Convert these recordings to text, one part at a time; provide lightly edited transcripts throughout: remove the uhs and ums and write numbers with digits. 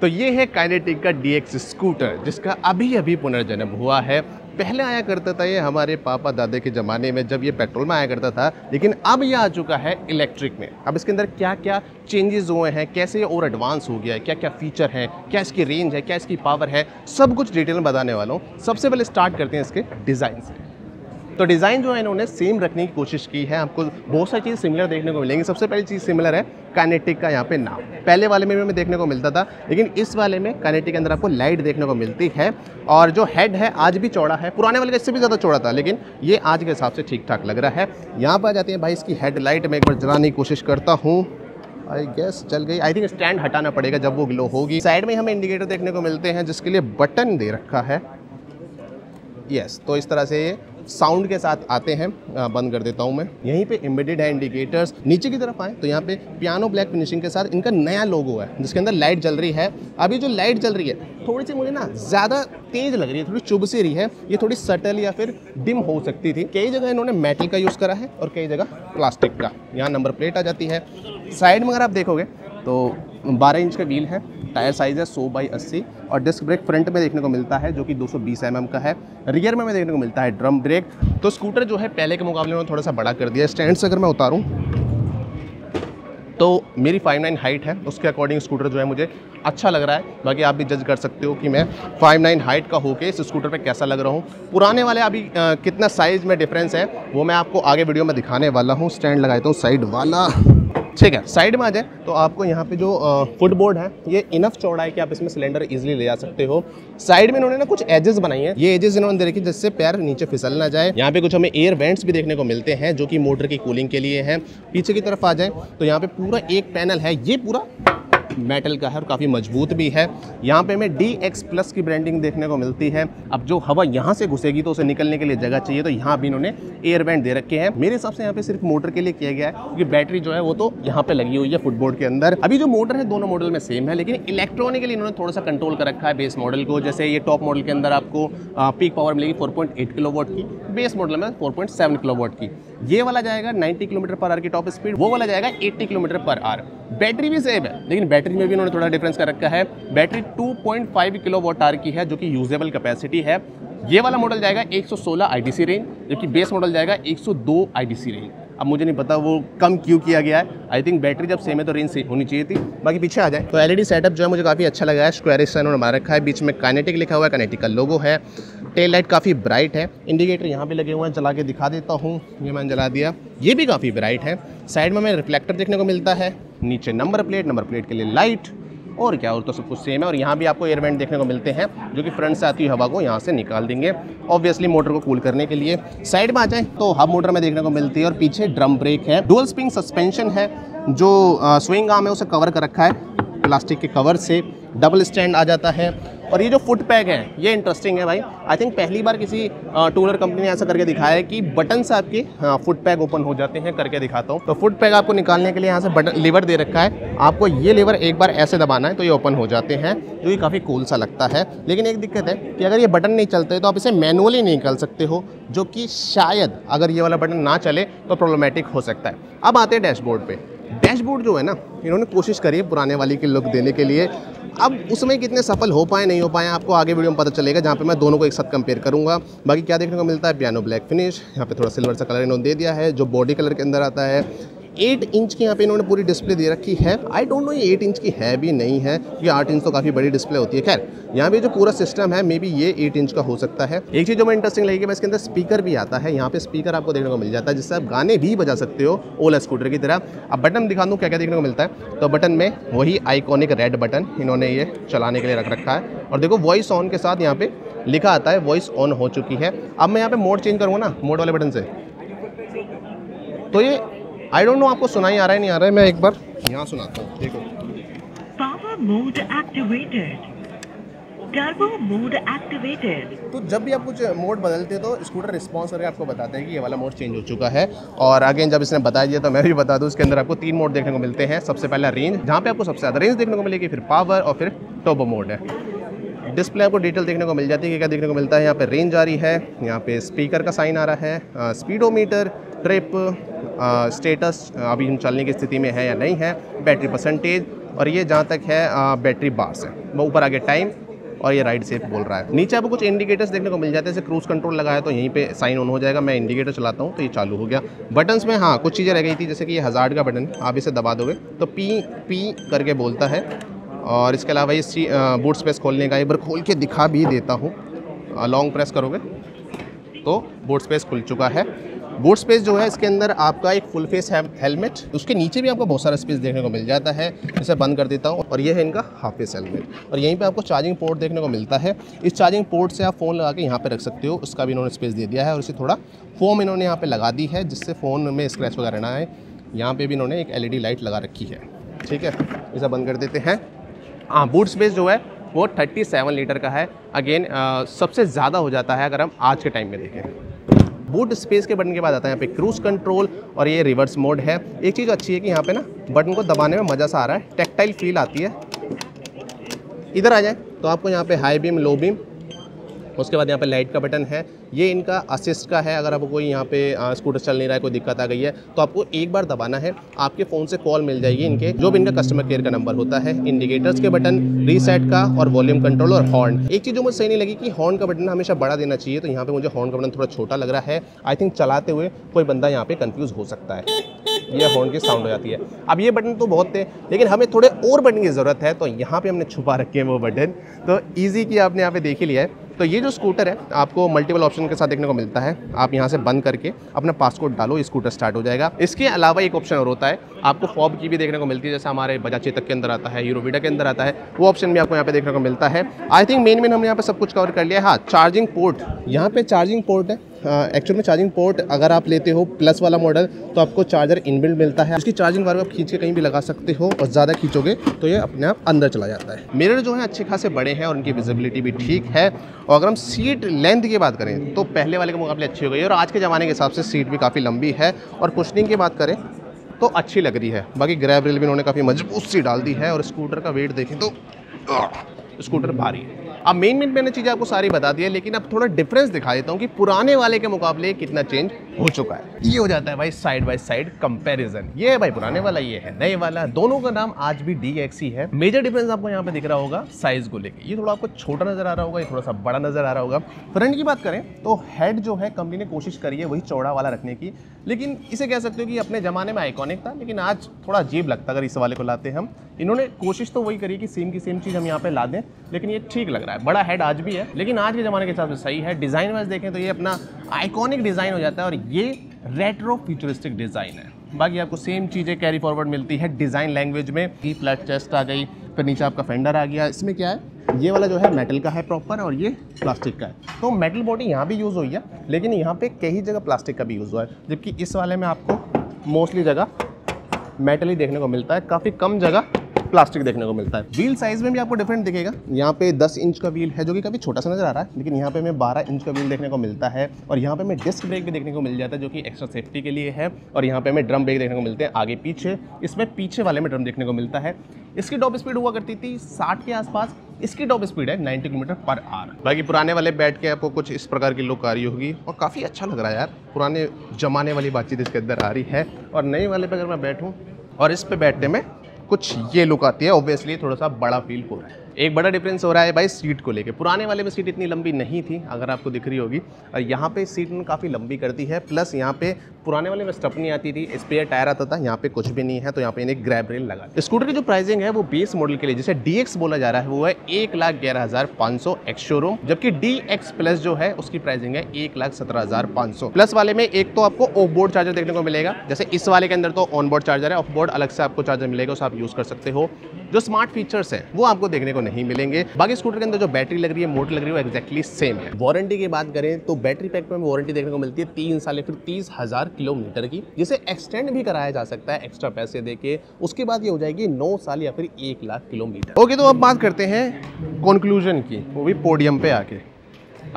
तो ये है काइनेटिक का DX स्कूटर, जिसका अभी अभी पुनर्जन्म हुआ है। पहले आया करता था ये हमारे पापा दादे के ज़माने में, जब ये पेट्रोल में आया करता था, लेकिन अब ये आ चुका है इलेक्ट्रिक में। अब इसके अंदर क्या क्या चेंजेस हुए हैं, कैसे ये और एडवांस हो गया है, क्या क्या फीचर हैं, क्या इसकी रेंज है, क्या इसकी पावर है, सब कुछ डिटेल में बताने वाला हूँ। सबसे पहले स्टार्ट करते हैं इसके डिज़ाइन से। तो डिज़ाइन जो है इन्होंने सेम रखने की कोशिश की है। आपको बहुत सारी चीज़ सिमिलर देखने को मिलेंगी। सबसे पहली चीज़ सिमिलर है काइनेटिक का यहाँ पे नाम। पहले वाले में भी हमें देखने को मिलता था, लेकिन इस वाले में काइनेटिक के अंदर आपको लाइट देखने को मिलती है। और जो हेड है आज भी चौड़ा है, पुराने वाले का इससे भी ज़्यादा चौड़ा था, लेकिन ये आज के हिसाब से ठीक ठाक लग रहा है। यहाँ पर आ जाते हैं भाई इसकी हेडलाइट में एक बार जलाने की कोशिश करता हूँ। आई गेस जल गई। आई थिंक स्टैंड हटाना पड़ेगा जब वो ग्लो होगी। साइड में हमें इंडिकेटर देखने को मिलते हैं, जिसके लिए बटन दे रखा है। यस, तो इस तरह से ये साउंड के साथ आते हैं। बंद कर देता हूं मैं। यहीं पे एम्बेडेड है इंडिकेटर्स। नीचे की तरफ आए तो यहाँ पे पियानो ब्लैक फिनिशिंग के साथ इनका नया लोगो है, जिसके अंदर लाइट जल रही है। अभी जो लाइट जल रही है थोड़ी सी मुझे ना ज़्यादा तेज लग रही है, थोड़ी चुभ सी रही है। ये थोड़ी सटल या फिर डिम हो सकती थी। कई जगह इन्होंने मेटल का यूज़ करा है और कई जगह प्लास्टिक का। यहाँ नंबर प्लेट आ जाती है। साइड में अगर आप देखोगे तो 12 इंच का व्हील है। टायर साइज़ है 100/80 और डिस्क ब्रेक फ्रंट में देखने को मिलता है, जो कि 220 mm का है। रियर में हमें देखने को मिलता है ड्रम ब्रेक। तो स्कूटर जो है पहले के मुकाबले में थोड़ा सा बड़ा कर दिया। स्टैंड से अगर मैं उतारूं तो मेरी 5'9" हाइट है, उसके अकॉर्डिंग स्कूटर जो है मुझे अच्छा लग रहा है। बाकी आप भी जज कर सकते हो कि मैं 5'9" हाइट का होके इस स्कूटर पे कैसा लग रहा हूँ। पुराने वाले अभी कितना साइज़ में डिफरेंस है वो मैं आपको आगे वीडियो में दिखाने वाला हूँ। स्टैंड लगा देता हूँ साइड वाला। ठीक है, साइड में आ जाए तो आपको यहाँ पे जो फुटबोर्ड है ये इनफ चौड़ा है कि आप इसमें सिलेंडर इजीली ले आ सकते हो। साइड में इन्होंने ना कुछ एजेस बनाई हैं। ये एजेस इन्होंने दे रखी है जिससे पैर नीचे फिसल ना जाए। यहाँ पे कुछ हमें एयर वेंट्स भी देखने को मिलते हैं, जो कि मोटर की कूलिंग के लिए हैं। पीछे की तरफ आ जाए तो यहाँ पे पूरा एक पैनल है, ये पूरा मेटल का है और काफ़ी मजबूत भी है। यहाँ पे हमें DX+ की ब्रांडिंग देखने को मिलती है। अब जो हवा यहाँ से घुसेगी तो उसे निकलने के लिए जगह चाहिए, तो यहाँ भी इन्होंने एयर वेंट दे रखे हैं। मेरे हिसाब से यहाँ पे सिर्फ मोटर के लिए किया गया है, क्योंकि बैटरी जो है वो तो यहाँ पे लगी हुई है फुटबोर्ड के अंदर। अभी जो मोटर है दोनों मॉडल में सेम है, लेकिन इलेक्ट्रॉनिकली इन्होंने थोड़ा सा कंट्रोल कर रखा है बेस मॉडल को। जैसे ये टॉप मॉडल के अंदर आपको पीक पावर मिलेगी 4.8 किलोवाट की, बेस मॉडल में 4.7 किलोवाट की। ये वाला जाएगा 90 km/h की टॉप स्पीड, वो वाला जाएगा 80 km/h। बैटरी भी सेम है, लेकिन बैटरी में भी इन्होंने थोड़ा डिफरेंस कर रखा है। बैटरी 2.5 kWh की है, जो कि यूजेबल कैपेसिटी है। ये वाला मॉडल जाएगा 116 IDC रेंज, जबकि बेस मॉडल जाएगा 102 IDC रेंज। अब मुझे नहीं पता वो कम क्यों किया गया है। आई थिंक बैटरी जब सेम है तो रेंज सेम होनी चाहिए थी। बाकी पीछे आ जाए तो LED सेटअप जो है मुझे काफ़ी अच्छा लगा है। स्क्वायर साइन उन्होंने मार रखा है, बीच में काइनेटिक लिखा हुआ है, काइनेटिक का लोगो है। टेल लाइट काफ़ी ब्राइट है। इंडिकेटर यहाँ पे लगे हुए हैं, चला के दिखा देता हूँ। ये मैंने जला दिया, ये भी काफ़ी ब्राइट है। साइड में हमें रिफ्लेक्टर देखने को मिलता है। नीचे नंबर प्लेट के लिए लाइट, और क्या, और तो सब कुछ सेम है। और यहाँ भी आपको एयर वेंट देखने को मिलते हैं, जो कि फ्रंट से आती हुई हवा को यहाँ से निकाल देंगे, ऑब्वियसली मोटर को कूल करने के लिए। साइड में आ जाए तो हब मोटर में देखने को मिलती है, और पीछे ड्रम ब्रेक है। डुअल स्प्रिंग सस्पेंशन है, जो स्विंग आर्म है उसे कवर कर रखा है प्लास्टिक के कवर से। डबल स्टैंड आ जाता है। और ये जो फुट पैग है ये इंटरेस्टिंग है भाई। आई थिंक पहली बार किसी टूलर कंपनी ने ऐसा करके दिखाया है कि बटन से आपके फुट पैग ओपन हो जाते हैं। करके दिखाता हूँ। तो फुट पैग आपको निकालने के लिए यहाँ से बटन लीवर दे रखा है। आपको ये लीवर एक बार ऐसे दबाना है तो ये ओपन हो जाते हैं, जो कि काफ़ी कूल सा लगता है। लेकिन एक दिक्कत है कि अगर ये बटन नहीं चलते तो आप इसे मैनुअली नहीं निकाल सकते हो, जो कि शायद अगर ये वाला बटन ना चले तो प्रॉब्लमेटिक हो सकता है। अब आते हैं डैशबोर्ड पे। डैशबोर्ड जो है ना, इन्होंने कोशिश करी है पुराने वाली की लुक देने के लिए। अब उसमें कितने सफल हो पाए नहीं हो पाए आपको आगे वीडियो में पता चलेगा, जहाँ पे मैं दोनों को एक साथ कंपेयर करूँगा। बाकी क्या देखने को मिलता है, पियानो ब्लैक फिनिश, यहाँ पे थोड़ा सिल्वर सा कलर इन्होंने दे दिया है, जो बॉडी कलर के अंदर आता है। 8 इंच की यहाँ पे इन्होंने पूरी डिस्प्ले दे रखी है। आई डोंट नो ये 8 इंच की है भी नहीं है, ये 8 इंच तो काफ़ी बड़ी डिस्प्ले होती है। खैर यहाँ पे जो पूरा सिस्टम है मे बी ये 8 इंच का हो सकता है। एक चीज़ जो मैं इंटरेस्टिंग लगी कि इसके अंदर स्पीकर भी आता है। यहाँ पे स्पीकर आपको देखने को मिल जाता है, जिससे आप गाने भी बजा सकते हो ओला स्कूटर की तरह। अब बटन दिखा दूँ क्या क्या देखने को मिलता है। तो बटन में वही आइकॉनिक रेड बटन इन्होंने ये चलाने के लिए रख रखा है। और देखो वॉइस ऑन के साथ यहाँ पे लिखा आता है वॉइस ऑन हो चुकी है। अब मैं यहाँ पे मोड चेंज करूँगा ना मोड वाले बटन से, तो ये आई डोंट नो आपको सुनाई आ रहा है नहीं आ रहा है। मैं एक बार यहाँ सुनाता हूँ, देखो। Power mode activated, turbo mode activated. तो जब भी आप कुछ मोड बदलते हो तो स्कूटर रिस्पॉन्स करके आपको बताता है कि ये वाला मोड चेंज हो चुका है। और अगेन जब इसने बता दिया तो मैं भी बता दूँ, इसके अंदर आपको 3 मोड देखने को मिलते हैं। सबसे पहला रेंज, जहाँ पे आपको सबसे ज़्यादा रेंज देखने को मिलेगी, फिर पावर और फिर टर्बो मोड है। डिस्प्ले आपको डिटेल देखने को मिल जाती है कि क्या देखने को मिलता है। यहाँ पे रेंज आ रही है, यहाँ पे स्पीकर का साइन आ रहा है, स्पीडोमीटर, ट्रिप, स्टेटस अभी हम चलने की स्थिति में है या नहीं है, बैटरी परसेंटेज, और ये जहाँ तक है बैटरी बार्स है, वो ऊपर आगे टाइम और ये राइट सेफ बोल रहा है। नीचे आपको कुछ इंडिकेटर्स देखने को मिल जाते हैं, जैसे क्रूज कंट्रोल लगा है तो यहीं पे साइन ऑन हो जाएगा। मैं इंडिकेटर चलाता हूँ तो ये चालू हो गया। बटन्स में हाँ कुछ चीज़ें रह गई थी, जैसे कि ये हज़ार्ड का बटन, आप इसे दबा दोगे तो पी पी करके बोलता है। और इसके अलावा ये बूट स्पेस खोलने का, एक बार खोल के दिखा भी देता हूँ। लॉन्ग प्रेस करोगे तो बूट स्पेस खुल चुका है। बूट स्पेस जो है इसके अंदर आपका एक फुल फेस हेलमेट, उसके नीचे भी आपको बहुत सारा स्पेस देखने को मिल जाता है। इसे बंद कर देता हूँ और ये है इनका हाफ फेस हेलमेट। और यहीं पे आपको चार्जिंग पोर्ट देखने को मिलता है। इस चार्जिंग पोर्ट से आप फ़ोन लगा के यहाँ पे रख सकते हो, उसका भी इन्होंने स्पेस दे दिया है। और इसे थोड़ा फोम इन्होंने यहाँ पे लगा दी है जिससे फ़ोन में स्क्रैच वगैरह ना आए। यहाँ पे भी इन्होंने एक LED लाइट लगा रखी है। ठीक है, इसे बंद कर देते हैं। हाँ, बूट स्पेस जो है वो 37 लीटर का है। अगेन सबसे ज़्यादा हो जाता है अगर हम आज के टाइम में देखें। बूट स्पेस के बटन के बाद आता है यहाँ पे क्रूज कंट्रोल और ये रिवर्स मोड है। एक चीज़ अच्छी है कि यहाँ पे ना बटन को दबाने में मज़ा सा आ रहा है, टैक्टाइल फील आती है। इधर आ जाए तो आपको यहाँ पे हाई बीम, लो बीम, उसके बाद यहाँ पे लाइट का बटन है। ये इनका असिस्ट का है। अगर आपको कोई यहाँ पे स्कूटर चल नहीं रहा है, कोई दिक्कत आ गई है तो आपको एक बार दबाना है, आपके फ़ोन से कॉल मिल जाएगी इनके, जो भी इनका कस्टमर केयर का नंबर होता है। इंडिकेटर्स के बटन, रीसेट का और वॉल्यूम कंट्रोल और हॉर्न। एक चीज़ जो मुझे सही नहीं लगी कि हॉर्न का बटन हमेशा बड़ा देना चाहिए, तो यहाँ पे मुझे हॉर्न का बटन थोड़ा छोटा लग रहा है। आई थिंक चलाते हुए कोई बंदा यहाँ पे कंफ्यूज हो सकता है, ये हॉर्न की साउंड हो जाती है। अब ये बटन तो बहुत थे, लेकिन हमें थोड़े और बटन की ज़रूरत है, तो यहाँ पे हमने छुपा रखे हैं वो बटन। तो ईजी की आपने यहाँ पे देख ही लिया है। तो ये जो स्कूटर है आपको मल्टीपल ऑप्शन के साथ देखने को मिलता है। आप यहाँ से बंद करके अपना पासकोड डालो, स्कूटर स्टार्ट हो जाएगा। इसके अलावा एक ऑप्शन और होता है, आपको फॉब की भी देखने को मिलती है, जैसे हमारे बजाज चेतक के अंदर आता है, हीरो वीडा के अंदर आता है, वो ऑप्शन भी आपको यहाँ पे देखने को मिलता है। आई थिंक मेन हमने यहाँ पे सब कुछ कवर कर लिया है। हाँ, चार्जिंग पोर्ट, यहाँ पे चार्जिंग पोर्ट है। एक्चुअल में चार्जिंग पोर्ट अगर आप लेते हो प्लस वाला मॉडल तो आपको चार्जर इनबिल्ट मिलता है। उसकी चार्जिंग वायर आप खींच के कहीं भी लगा सकते हो, और ज़्यादा खींचोगे तो ये अपने आप अंदर चला जाता है। मिरर जो है अच्छे खासे बड़े हैं और उनकी विजिबिलिटी भी ठीक है। और अगर हम सीट लेंथ की बात करें तो पहले वाले के मुकाबले अच्छी हो गई है, और आज के ज़माने के हिसाब से सीट भी काफ़ी लंबी है। और कुशनिंग की बात करें तो अच्छी लग रही है। बाकी ग्रैब रेल भी उन्होंने काफ़ी मजबूत सी डाल दी है। और स्कूटर का वेट देखें तो स्कूटर भारी है। अब मेन मैंने चीज़ें आपको सारी बता दी है, लेकिन अब थोड़ा डिफरेंस दिखा देता हूँ कि पुराने वाले के मुकाबले कितना चेंज हो चुका है। ये हो जाता है भाई साइड बाय साइड कंपैरिजन। ये है भाई पुराने वाला, ये है नए वाला। दोनों का नाम आज भी DX ही है। मेजर डिफरेंस आपको यहाँ पे दिख रहा होगा साइज को लेके। ये थोड़ा आपको छोटा नजर आ रहा होगा, ये थोड़ा सा बड़ा नजर आ रहा होगा। फ्रंट की बात करें तो हेड जो है कंपनी ने कोशिश करी है वही चौड़ा वाला रखने की, लेकिन इसे कह सकते हो कि अपने ज़माने में आइकॉनिक था, लेकिन आज थोड़ा अजीब लगता अगर इस वाले को लाते हम। इन्होंने कोशिश तो वही करी कि सेम की सेम चीज़ हम यहाँ पे ला दें, लेकिन ये ठीक लग रहा है। बड़ा हेड आज भी है, लेकिन आज के ज़माने के हिसाब से सही है। डिज़ाइन वाइज देखें तो ये अपना आइकॉनिक डिज़ाइन हो जाता है, और ये रेट्रो फ्यूचरिस्टिक डिज़ाइन है। बाकी आपको सेम चीज़ें कैरी फॉरवर्ड मिलती है डिज़ाइन लैंग्वेज में। फ्लैट चेस्ट आ गई, फिर नीचे आपका फेंडर आ गया। इसमें क्या है, ये वाला जो है मेटल का है प्रॉपर, और ये प्लास्टिक का है। तो मेटल बॉडी यहाँ भी यूज़ हुई है, लेकिन यहाँ पे कई जगह प्लास्टिक का भी यूज़ हुआ है, जबकि इस वाले में आपको मोस्टली जगह मेटल ही देखने को मिलता है, काफ़ी कम जगह प्लास्टिक देखने को मिलता है। व्हील साइज में भी आपको डिफरेंट दिखेगा। यहाँ पे 10 इंच का व्हील है जो कि काफ़ी छोटा सा नजर आ रहा है, लेकिन यहाँ पे हमें 12 इंच का व्हील देखने को मिलता है। और यहाँ पे हमें डिस्क ब्रेक भी देखने को मिल जाता है जो कि एक्स्ट्रा सेफ्टी के लिए है। और यहाँ पे हमें ड्रम ब्रेक देखने को मिलते हैं आगे पीछे। इसमें पीछे वाले में ड्रम देखने को मिलता है। इसकी टॉप स्पीड हुआ करती थी 60 के आसपास, इसकी टॉप स्पीड है 90 km/h। बाकी पुराने वाले बैठ के आपको कुछ इस प्रकार की लुक आ रही होगी, और काफ़ी अच्छा लग रहा है यार। पुराने जमाने वाली बातचीत इसके अंदर आ रही है। और नए वाले पे अगर मैं बैठूँ और इस पे बैठने में कुछ ये लुक आती है, ऑब्वियसली थोड़ा सा बड़ा फील हो रहा है। एक बड़ा डिफरेंस हो रहा है भाई सीट को लेके। पुराने वाले में सीट इतनी लंबी नहीं थी, अगर आपको दिख रही होगी, और यहाँ पे सीट काफ़ी लंबी कर दी है। प्लस यहाँ पे पुराने वाले में स्टेपनी आती थी, स्पेयर टायर आता था, यहाँ पे कुछ भी नहीं है, तो यहाँ पे इन्हें ग्रैब रेल लगा। स्कूटर की जो प्राइसिंग है वो बेस मॉडल के लिए जिसे DX बोला जा रहा है वो है 1,11,500 एक्स शोरूम, जबकि DX प्लस जो है उसकी प्राइसिंग है 1,17,500। प्लस वाले में एक तो आपको ऑफ बोर्ड चार्जर देखने को मिलेगा, जैसे इस वाले के अंदर तो ऑन बोर्ड चार्जर है, ऑफ बोर्ड अलग से आपको चार्जर मिलेगा, उसे आप यूज़ कर सकते हो। जो स्मार्ट फीचर्स हैं वो आपको देखने को नहीं मिलेंगे। बाकी स्कूटर के अंदर जो बैटरी लग रही है, मोटर लग रही है, वो एक्जैक्टली सेम है। वारंटी की बात करें तो बैटरी पैक में वारंटी देखने को मिलती है 3 साल या फिर 30,000 किलोमीटर की, जिसे एक्सटेंड भी कराया जा सकता है एक्स्ट्रा पैसे देके। उसके बाद ये हो जाएगी 9 साल या फिर 1 लाख किलोमीटर। ओके, तो अब बात करते हैं कंक्लूजन की, वो भी पोडियम पे आके।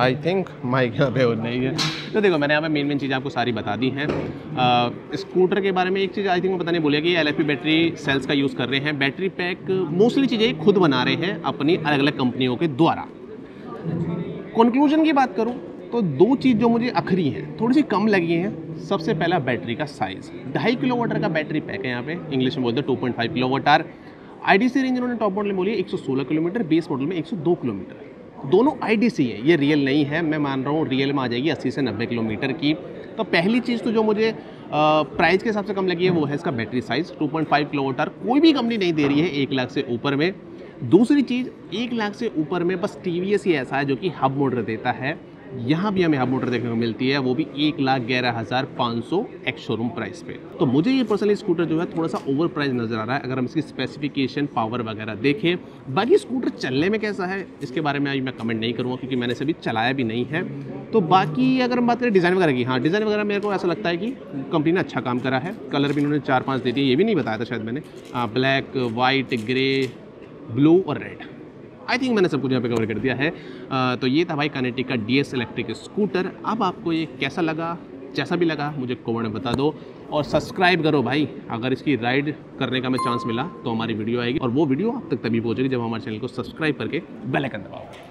आई थिंक माइक यहाँ पे और नहीं है। तो देखो मैंने यहाँ पे मेन चीज़ें आपको सारी बता दी हैं। स्कूटर के बारे में एक चीज़ आई थिंक मैं पता नहीं बोलिए कि LFP बैटरी सेल्स का यूज़ कर रहे हैं। बैटरी पैक मोस्टली चीज़ें खुद बना रहे हैं अपनी अलग अलग कंपनियों के द्वारा। कंक्लूजन की बात करूँ तो 2 चीज़ जो मुझे आखिरी हैं थोड़ी सी कम लगी हैं। सबसे पहला बैटरी का साइज़, 2.5 किलोवाट का बैटरी पैक है यहाँ पे, इंग्लिश में बोलते हैं 2.5 किलोवाट। IDC रेंज इन्होंने टॉप मॉडल में बोली है 116 किलोमीटर, बेस मॉडल में 102 किलोमीटर। दोनों IDC है, ये रियल नहीं है। मैं मान रहा हूँ रियल में आ जाएगी 80 से 90 किलोमीटर की। तो पहली चीज़ तो जो मुझे प्राइस के हिसाब से कम लगी है वो है इसका बैटरी साइज़ 2.5 किलोवाट आवर। कोई भी कंपनी नहीं दे रही है 1 लाख से ऊपर में। दूसरी चीज़ 1 लाख से ऊपर में बस TVS ही ऐसा है जो कि हब मोटर देता है। यहाँ भी हमें हब मोटर देखने को मिलती है, वो भी 1,11,500 एक्स शोरूम प्राइस पे। तो मुझे ये पर्सनली स्कूटर जो है थोड़ा सा ओवर प्राइस नज़र आ रहा है अगर हम इसकी स्पेसिफिकेशन, पावर वगैरह देखें। बाकी स्कूटर चलने में कैसा है इसके बारे में अभी मैं कमेंट नहीं करूँगा क्योंकि मैंने इसे अभी चलाया भी नहीं है। तो बाकी अगर हम बात करें डिज़ाइन वगैरह की, हाँ डिज़ाइन वगैरह मेरे को ऐसा लगता है कि कंपनी ने अच्छा काम करा है। कलर भी इन्होंने 4-5 दे दिए, ये भी नहीं बताया था शायद मैंने, ब्लैक, वाइट, ग्रे, ब्लू और रेड। आई थिंक मैंने सब कुछ यहाँ पे कवर कर दिया है। तो ये था भाई काइनेटिक का DS इलेक्ट्रिक स्कूटर। अब आपको ये कैसा लगा, जैसा भी लगा मुझे कमेंट में बता दो और सब्सक्राइब करो भाई। अगर इसकी राइड करने का हमें चांस मिला तो हमारी वीडियो आएगी और वो वीडियो आप तक तभी पहुँचेगी जब हमारे चैनल को सब्सक्राइब करके बेल आइकन दबाओ।